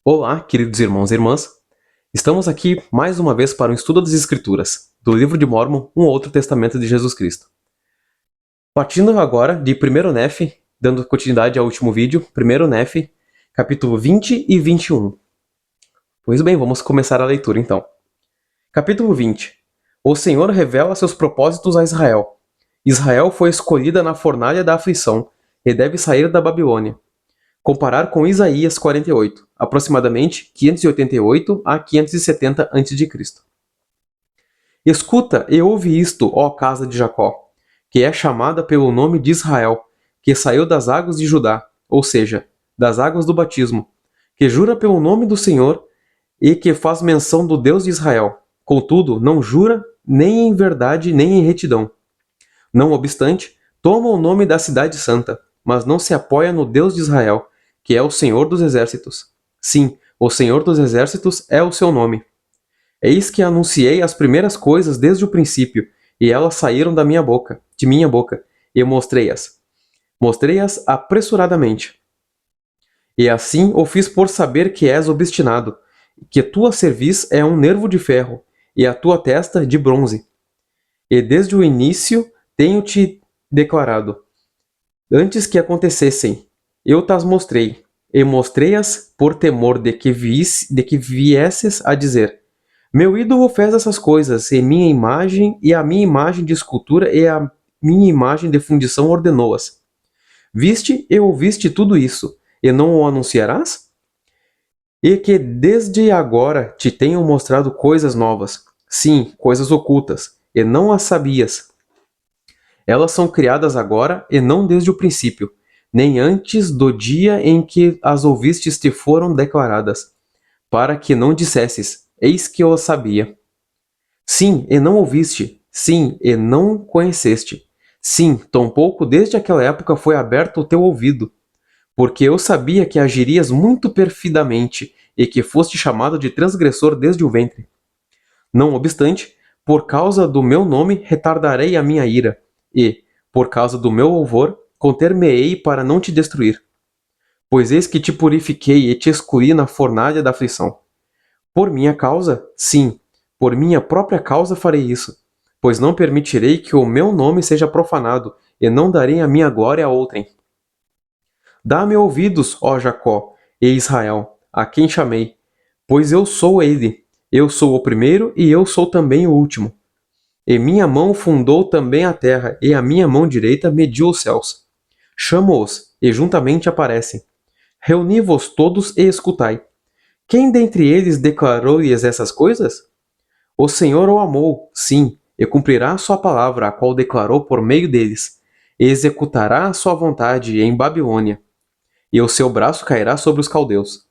Olá, queridos irmãos e irmãs. Estamos aqui mais uma vez para um estudo das Escrituras, do livro de Mórmon, um outro testamento de Jesus Cristo. Partindo agora de 1 Nefe, dando continuidade ao último vídeo, 1 Nefe, capítulo 20 e 21. Pois bem, vamos começar a leitura então. Capítulo 20. O Senhor revela seus propósitos a Israel. Israel foi escolhida na fornalha da aflição e deve sair da Babilônia. Comparar com Isaías 48, aproximadamente 588 a 570 a.C. Escuta e ouve isto, ó casa de Jacó, que é chamada pelo nome de Israel, que saiu das águas de Judá, ou seja, das águas do batismo, que jura pelo nome do Senhor e que faz menção do Deus de Israel. Contudo, não jura nem em verdade nem em retidão. Não obstante, toma o nome da cidade santa, mas não se apoia no Deus de Israel, que é o Senhor dos Exércitos. Sim, o Senhor dos Exércitos é o seu nome. Eis que anunciei as primeiras coisas desde o princípio, e elas saíram de minha boca, e mostrei-as. Mostrei-as apressuradamente. E assim o fiz por saber que és obstinado, que tua cerviz é um nervo de ferro, e a tua testa de bronze. E desde o início tenho-te declarado, antes que acontecessem, eu tas mostrei, e mostrei-as por temor de que viesses a dizer: meu ídolo fez essas coisas, e minha imagem, e a minha imagem de escultura e a minha imagem de fundição ordenou-as. Viste e ouviste tudo isso, e não o anunciarás? E que desde agora te tenho mostrado coisas novas, sim, coisas ocultas, e não as sabias. Elas são criadas agora e não desde o princípio, nem antes do dia em que as ouvistes te foram declaradas, para que não dissesses, eis que eu sabia. Sim, e não ouviste, sim, e não conheceste. Sim, tampouco desde aquela época foi aberto o teu ouvido, porque eu sabia que agirias muito perfidamente e que foste chamado de transgressor desde o ventre. Não obstante, por causa do meu nome retardarei a minha ira, e, por causa do meu louvor, conter-me-ei para não te destruir. Pois eis que te purifiquei e te excluí na fornalha da aflição. Por minha causa, sim, por minha própria causa farei isso, pois não permitirei que o meu nome seja profanado, e não darei a minha glória a outrem. Dá-me ouvidos, ó Jacó e Israel, a quem chamei, pois eu sou ele, eu sou o primeiro e eu sou também o último. E minha mão fundou também a terra, e a minha mão direita mediu os céus. Chamo-os, e juntamente aparecem. Reuni-vos todos e escutai. Quem dentre eles declarou-lhes essas coisas? O Senhor o amou, sim, e cumprirá a sua palavra, a qual declarou por meio deles, e executará a sua vontade em Babilônia, e o seu braço cairá sobre os caldeus.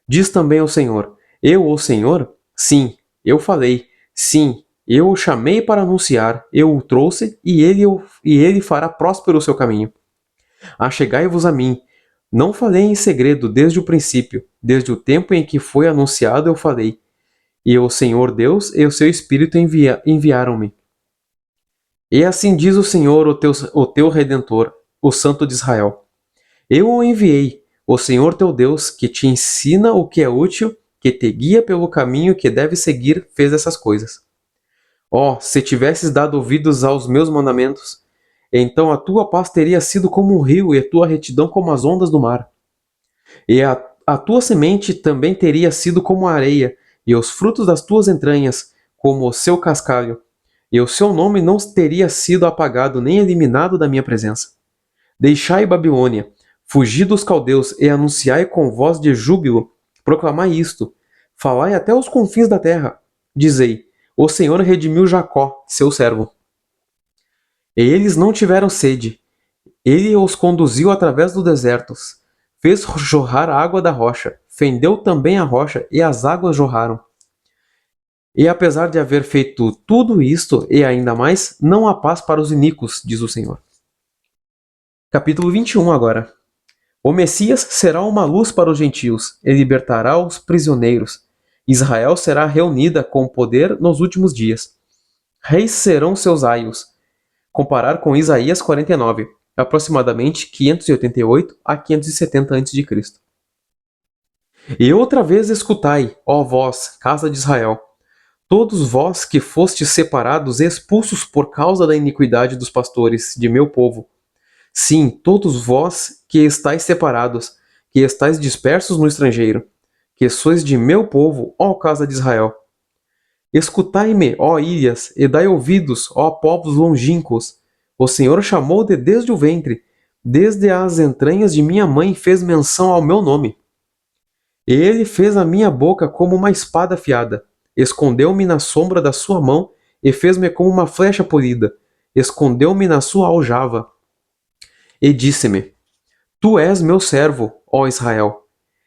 Diz também o Senhor: eu, o Senhor? Sim, eu falei. Sim, eu o chamei para anunciar, eu o trouxe, e ele fará próspero o seu caminho. Achegai-vos a mim. Não falei em segredo desde o princípio, desde o tempo em que foi anunciado eu falei. E o Senhor Deus e o seu Espírito enviaram-me. E assim diz o Senhor, o teu Redentor, o Santo de Israel. Eu o enviei, o Senhor teu Deus, que te ensina o que é útil, que te guia pelo caminho que deves seguir, fez essas coisas. Oh, se tivesses dado ouvidos aos meus mandamentos, então a tua paz teria sido como um rio e a tua retidão como as ondas do mar. E a tua semente também teria sido como a areia, e os frutos das tuas entranhas como o seu cascalho, e o seu nome não teria sido apagado nem eliminado da minha presença. Deixai Babilônia, fugi dos caldeus e anunciai com voz de júbilo, proclamai isto, falai até os confins da terra, dizei, o Senhor redimiu Jacó, seu servo. E eles não tiveram sede, ele os conduziu através dos desertos, fez jorrar a água da rocha, fendeu também a rocha e as águas jorraram. E apesar de haver feito tudo isto e ainda mais, não há paz para os iníquos, diz o Senhor. Capítulo 21 agora. O Messias será uma luz para os gentios e libertará os prisioneiros. Israel será reunida com poder nos últimos dias. Reis serão seus aios. Comparar com Isaías 49, aproximadamente 588 a 570 a.C. E outra vez escutai, ó vós, casa de Israel, todos vós que fostes separados e expulsos por causa da iniquidade dos pastores de meu povo. Sim, todos vós que estáis separados, que estáis dispersos no estrangeiro, que sois de meu povo, ó casa de Israel. Escutai-me, ó ilhas, e dai ouvidos, ó povos longínquos. O Senhor chamou-de desde o ventre, desde as entranhas de minha mãe fez menção ao meu nome. Ele fez a minha boca como uma espada afiada, escondeu-me na sombra da sua mão e fez-me como uma flecha polida, escondeu-me na sua aljava. E disse-me: Tu és meu servo, ó Israel,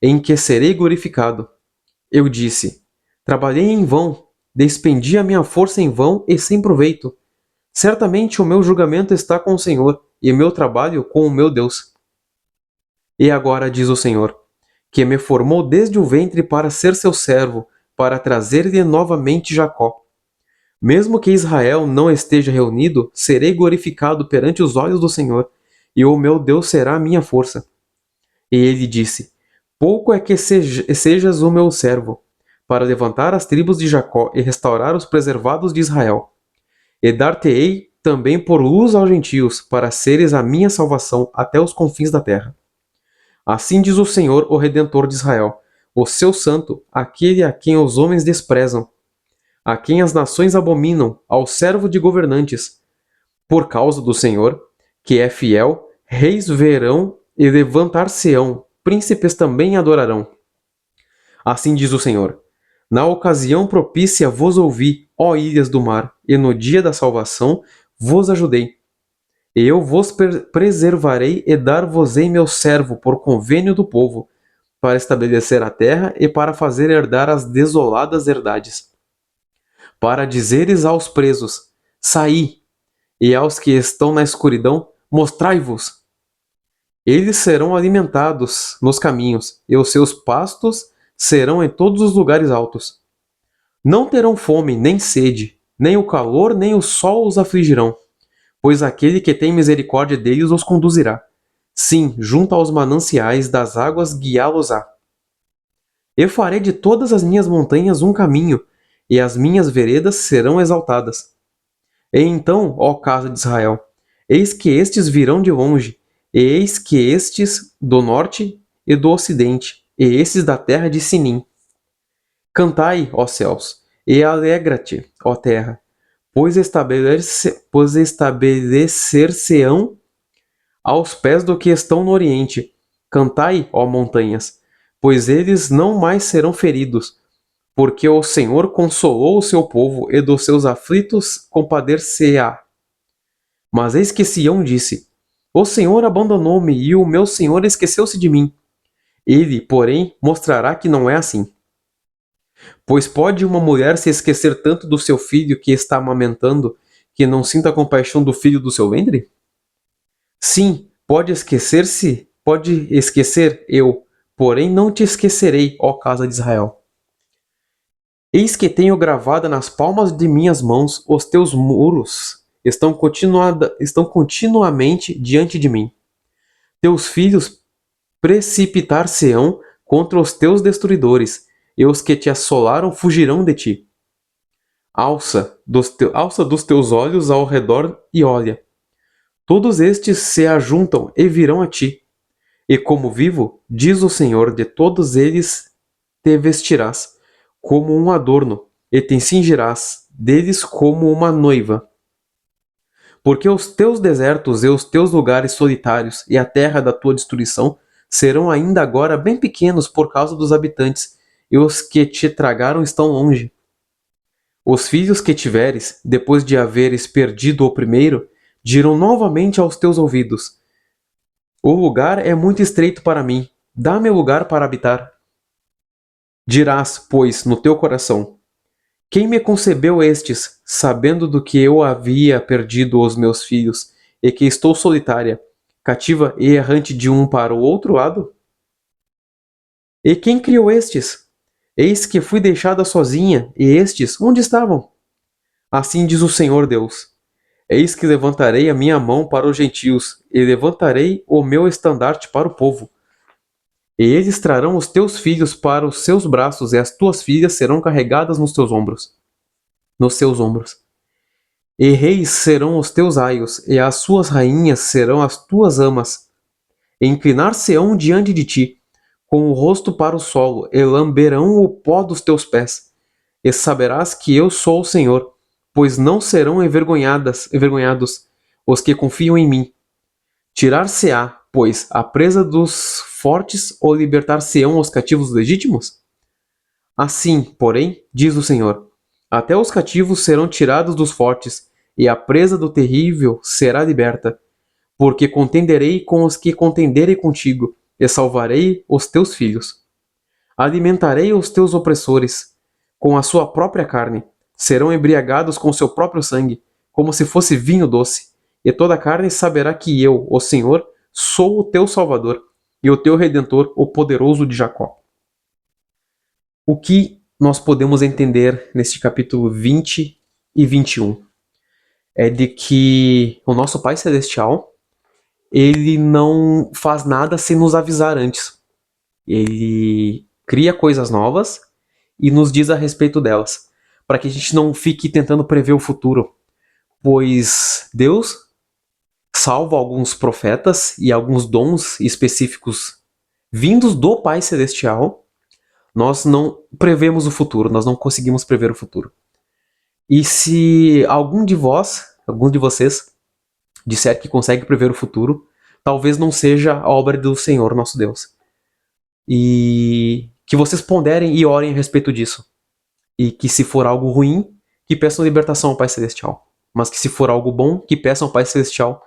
em que serei glorificado. Eu disse: Trabalhei em vão, despendi a minha força em vão e sem proveito. Certamente o meu julgamento está com o Senhor, e meu trabalho com o meu Deus. E agora diz o Senhor, que me formou desde o ventre para ser seu servo, para trazer-lhe novamente Jacó. Mesmo que Israel não esteja reunido, serei glorificado perante os olhos do Senhor, e o meu Deus será a minha força. E ele disse: Pouco é que sejas o meu servo, para levantar as tribos de Jacó e restaurar os preservados de Israel. E dar-te-ei também por luz aos gentios, para seres a minha salvação até os confins da terra. Assim diz o Senhor, o Redentor de Israel, o seu santo, aquele a quem os homens desprezam, a quem as nações abominam, ao servo de governantes. Por causa do Senhor, que é fiel, reis verão e levantar-se-ão, príncipes também adorarão. Assim diz o Senhor: Na ocasião propícia vos ouvi, ó ilhas do mar, e no dia da salvação vos ajudei. E eu vos preservarei e dar-vos-ei meu servo por convênio do povo, para estabelecer a terra e para fazer herdar as desoladas herdades. Para dizeres aos presos: Saí, e aos que estão na escuridão: Mostrai-vos. Eles serão alimentados nos caminhos, e os seus pastos serão em todos os lugares altos. Não terão fome, nem sede, nem o calor, nem o sol os afligirão, pois aquele que tem misericórdia deles os conduzirá. Sim, junto aos mananciais das águas guiá-los-á. Eu farei de todas as minhas montanhas um caminho, e as minhas veredas serão exaltadas. E então, ó casa de Israel, eis que estes virão de longe, e eis que estes do norte e do ocidente, e estes da terra de Sinim. Cantai, ó céus, e alegra-te, ó terra, pois estabelecer-se-ão aos pés do que estão no oriente. Cantai, ó montanhas, pois eles não mais serão feridos, porque o Senhor consolou o seu povo e dos seus aflitos compadecer-se-á. Mas eis que Sião disse: O Senhor abandonou-me e o meu Senhor esqueceu-se de mim. Ele, porém, mostrará que não é assim. Pois pode uma mulher se esquecer tanto do seu filho que está amamentando, que não sinta compaixão do filho do seu ventre? Sim, pode esquecer eu, porém não te esquecerei, ó casa de Israel. Eis que tenho gravada nas palmas de minhas mãos os teus muros, estão continuamente diante de mim. Teus filhos precipitar-se-ão contra os teus destruidores, e os que te assolaram fugirão de ti. Alça dos teus olhos ao redor e olha. Todos estes se ajuntam e virão a ti. E como vivo, diz o Senhor, de todos eles te vestirás como um adorno, e te cingirás deles como uma noiva. Porque os teus desertos e os teus lugares solitários e a terra da tua destruição serão ainda agora bem pequenos por causa dos habitantes, e os que te tragaram estão longe. Os filhos que tiveres, depois de haveres perdido o primeiro, dirão novamente aos teus ouvidos: O lugar é muito estreito para mim, dá-me lugar para habitar. Dirás, pois, no teu coração: Quem me concebeu estes, sabendo do que eu havia perdido os meus filhos, e que estou solitária, cativa e errante de um para o outro lado? E quem criou estes? Eis que fui deixada sozinha, e estes, onde estavam? Assim diz o Senhor Deus: Eis que levantarei a minha mão para os gentios, e levantarei o meu estandarte para o povo. E eles trarão os teus filhos para os seus braços, e as tuas filhas serão carregadas nos teus ombros. Nos seus ombros. E reis serão os teus aios, e as suas rainhas serão as tuas amas. E inclinar-se-ão diante de ti, com o rosto para o solo, e lamberão o pó dos teus pés. E saberás que eu sou o Senhor, pois não serão envergonhados os que confiam em mim. Tirar-se-á, pois, a presa dos fortes, ou libertar-se-ão os cativos legítimos? Assim, porém, diz o Senhor, até os cativos serão tirados dos fortes, e a presa do terrível será liberta. Porque contenderei com os que contenderem contigo, e salvarei os teus filhos. Alimentarei os teus opressores com a sua própria carne, serão embriagados com seu próprio sangue, como se fosse vinho doce. E toda a carne saberá que eu, o Senhor, sou o teu Salvador, e o teu Redentor, o poderoso de Jacó. O que nós podemos entender neste capítulo 20 e 21 é de que o nosso Pai Celestial, ele não faz nada sem nos avisar antes. Ele cria coisas novas e nos diz a respeito delas, para que a gente não fique tentando prever o futuro, pois Deus salva alguns profetas e alguns dons específicos vindos do Pai Celestial. Nós não prevemos o futuro, nós não conseguimos prever o futuro. E se algum de vocês, disser que consegue prever o futuro, talvez não seja a obra do Senhor, nosso Deus. E que vocês ponderem e orem a respeito disso. E que se for algo ruim, que peçam libertação ao Pai Celestial. Mas que se for algo bom, que peçam ao Pai Celestial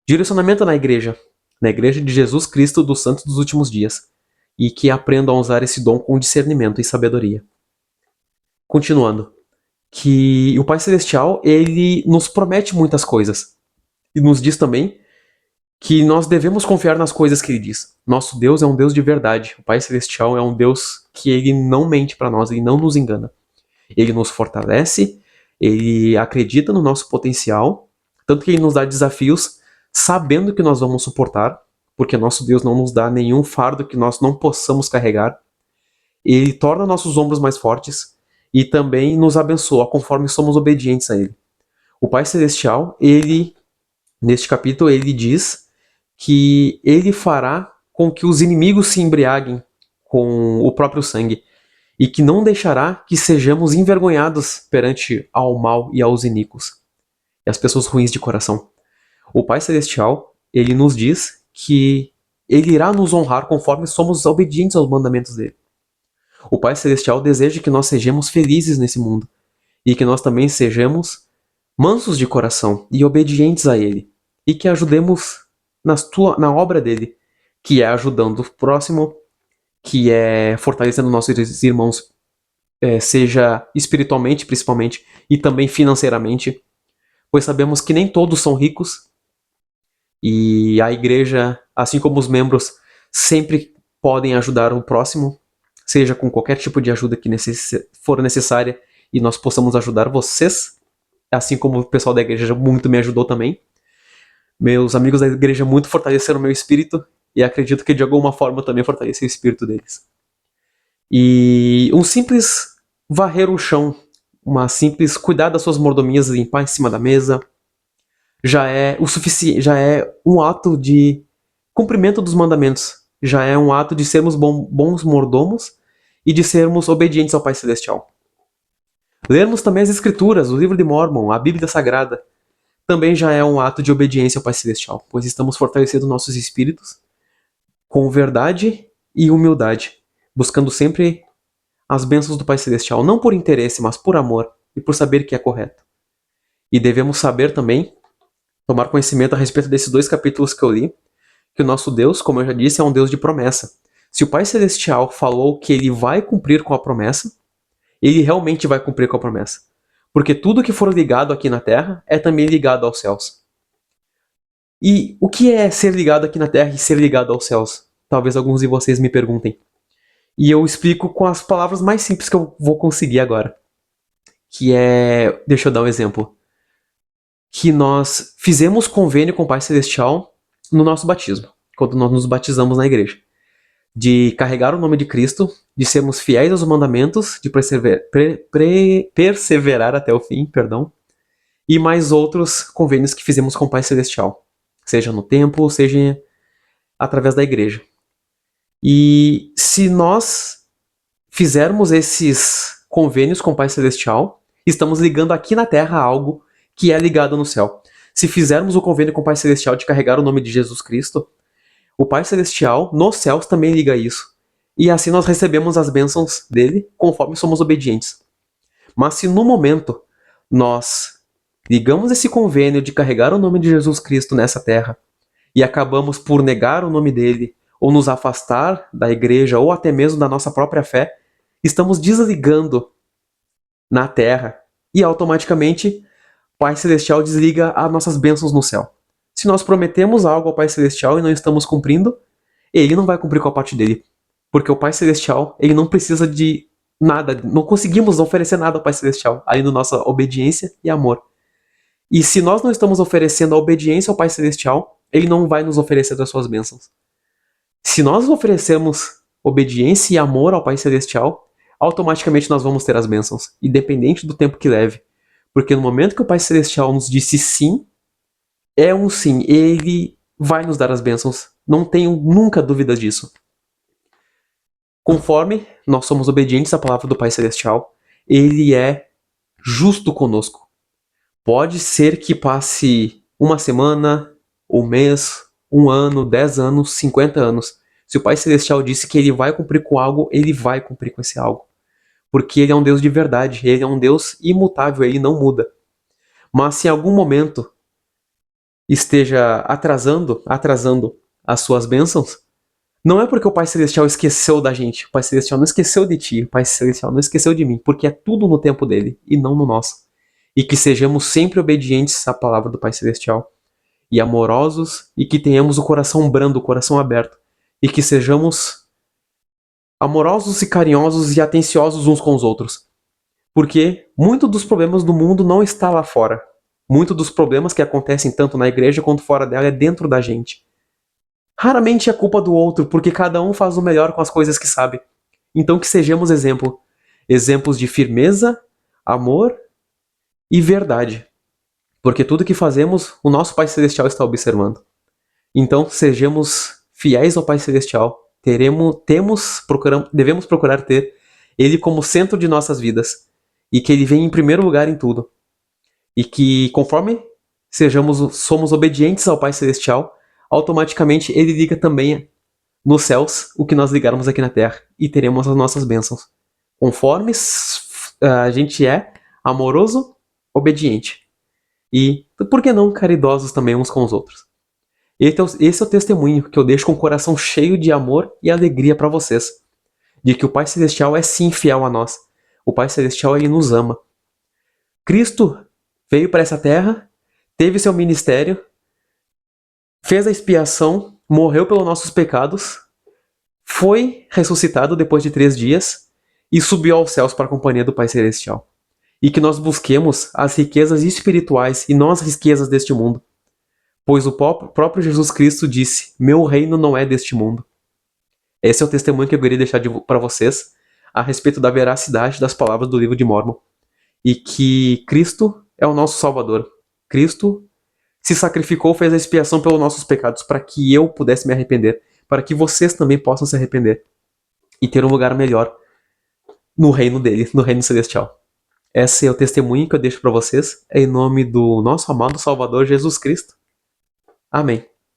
direcionamento na igreja de Jesus Cristo dos Santos dos Últimos Dias. E que aprendam a usar esse dom com discernimento e sabedoria. Continuando. Que o Pai Celestial, ele nos promete muitas coisas. E nos diz também que nós devemos confiar nas coisas que ele diz. Nosso Deus é um Deus de verdade. O Pai Celestial é um Deus que ele não mente para nós, ele não nos engana. Ele nos fortalece, ele acredita no nosso potencial, tanto que ele nos dá desafios sabendo que nós vamos suportar, porque nosso Deus não nos dá nenhum fardo que nós não possamos carregar. Ele torna nossos ombros mais fortes e também nos abençoa conforme somos obedientes a ele. O Pai Celestial, ele, neste capítulo, ele diz que ele fará com que os inimigos se embriaguem com o próprio sangue e que não deixará que sejamos envergonhados perante ao mal e aos iníquos e as pessoas ruins de coração. O Pai Celestial, ele nos diz que ele irá nos honrar conforme somos obedientes aos mandamentos dele. O Pai Celestial deseja que nós sejamos felizes nesse mundo e que nós também sejamos mansos de coração e obedientes a ele e que ajudemos na obra dele, que é ajudando o próximo, que é fortalecendo nossos irmãos, seja espiritualmente principalmente e também financeiramente, pois sabemos que nem todos são ricos e a igreja, assim como os membros, sempre podem ajudar o próximo, seja com qualquer tipo de ajuda que for necessária e nós possamos ajudar vocês, assim como o pessoal da igreja muito me ajudou também. Meus amigos da igreja muito fortaleceram meu espírito e acredito que de alguma forma também fortaleci o espírito deles. E um simples varrer o chão, uma simples cuidar das suas mordomias, limpar em cima da mesa, já é o suficiente, já é um ato de cumprimento dos mandamentos, já é um ato de sermos bons mordomos e de sermos obedientes ao Pai Celestial. Lermos também as Escrituras, o livro de Mórmon, a Bíblia Sagrada, também já é um ato de obediência ao Pai Celestial, pois estamos fortalecendo nossos espíritos com verdade e humildade, buscando sempre as bênçãos do Pai Celestial, não por interesse, mas por amor e por saber que é correto. E devemos saber também, tomar conhecimento a respeito desses 2 capítulos que eu li, que o nosso Deus, como eu já disse, é um Deus de promessa. Se o Pai Celestial falou que ele vai cumprir com a promessa, ele realmente vai cumprir com a promessa. Porque tudo que for ligado aqui na Terra é também ligado aos céus. E o que é ser ligado aqui na Terra e ser ligado aos céus? Talvez alguns de vocês me perguntem. E eu explico com as palavras mais simples que eu vou conseguir agora. Que é... Deixa eu dar um exemplo. Que nós fizemos convênio com o Pai Celestial no nosso batismo. Quando nós nos batizamos na igreja. de carregar o nome de Cristo, de sermos fiéis aos mandamentos, de perseverar até o fim, perdão, e mais outros convênios que fizemos com o Pai Celestial, seja no templo, seja através da igreja. E se nós fizermos esses convênios com o Pai Celestial, estamos ligando aqui na Terra algo que é ligado no céu. Se fizermos o convênio com o Pai Celestial de carregar o nome de Jesus Cristo, o Pai Celestial nos céus também liga isso. E assim nós recebemos as bênçãos dele conforme somos obedientes. Mas se no momento nós ligamos esse convênio de carregar o nome de Jesus Cristo nessa terra e acabamos por negar o nome dele, ou nos afastar da igreja, ou até mesmo da nossa própria fé, estamos desligando na terra e automaticamente o Pai Celestial desliga as nossas bênçãos no céu. Se nós prometemos algo ao Pai Celestial e não estamos cumprindo, ele não vai cumprir com a parte dele. Porque o Pai Celestial, ele não precisa de nada, não conseguimos oferecer nada ao Pai Celestial, além da nossa obediência e amor. E se nós não estamos oferecendo a obediência ao Pai Celestial, ele não vai nos oferecer as suas bênçãos. Se nós oferecemos obediência e amor ao Pai Celestial, automaticamente nós vamos ter as bênçãos, independente do tempo que leve. Porque no momento que o Pai Celestial nos disse sim, é um sim, ele vai nos dar as bênçãos. Não tenho nunca dúvida disso. Conforme nós somos obedientes à palavra do Pai Celestial, ele é justo conosco. Pode ser que passe uma semana, um mês, um ano, 10 anos, 50 anos. Se o Pai Celestial disse que ele vai cumprir com algo, ele vai cumprir com esse algo. Porque ele é um Deus de verdade, ele é um Deus imutável, ele não muda. Mas se em algum momento esteja atrasando as suas bênçãos, não é porque o Pai Celestial esqueceu da gente. O Pai Celestial não esqueceu de ti, o Pai Celestial não esqueceu de mim, porque é tudo no tempo dele e não no nosso. E que sejamos sempre obedientes à palavra do Pai Celestial e amorosos, e que tenhamos o coração brando, o coração aberto, e que sejamos amorosos e carinhosos e atenciosos uns com os outros. Porque muito dos problemas do mundo não está lá fora. Muito dos problemas que acontecem tanto na igreja quanto fora dela é dentro da gente. Raramente é culpa do outro, porque cada um faz o melhor com as coisas que sabe. Então que sejamos exemplo. Exemplos de firmeza, amor e verdade. Porque tudo que fazemos, o nosso Pai Celestial está observando. Então sejamos fiéis ao Pai Celestial. Devemos procurar ter Ele como centro de nossas vidas. E que Ele venha em primeiro lugar em tudo. E que conforme somos obedientes ao Pai Celestial, automaticamente Ele liga também nos céus o que nós ligarmos aqui na terra. E teremos as nossas bênçãos. Conforme a gente é amoroso, obediente. E, por que não, caridosos também uns com os outros. Esse é o testemunho que eu deixo com o coração cheio de amor e alegria para vocês. De que o Pai Celestial é sim fiel a nós. O Pai Celestial, ele nos ama. Cristo veio para essa terra, teve seu ministério, fez a expiação, morreu pelos nossos pecados, foi ressuscitado depois de 3 dias e subiu aos céus para a companhia do Pai Celestial. E que nós busquemos as riquezas espirituais e não as riquezas deste mundo. Pois o próprio Jesus Cristo disse, meu reino não é deste mundo. Esse é o testemunho que eu queria deixar para vocês a respeito da veracidade das palavras do livro de Mórmon. E que Cristo é o nosso Salvador. Cristo se sacrificou, fez a expiação pelos nossos pecados para que eu pudesse me arrepender, para que vocês também possam se arrepender e ter um lugar melhor no reino dele, no reino celestial. Esse é o testemunho que eu deixo para vocês, em nome do nosso amado Salvador Jesus Cristo. Amém.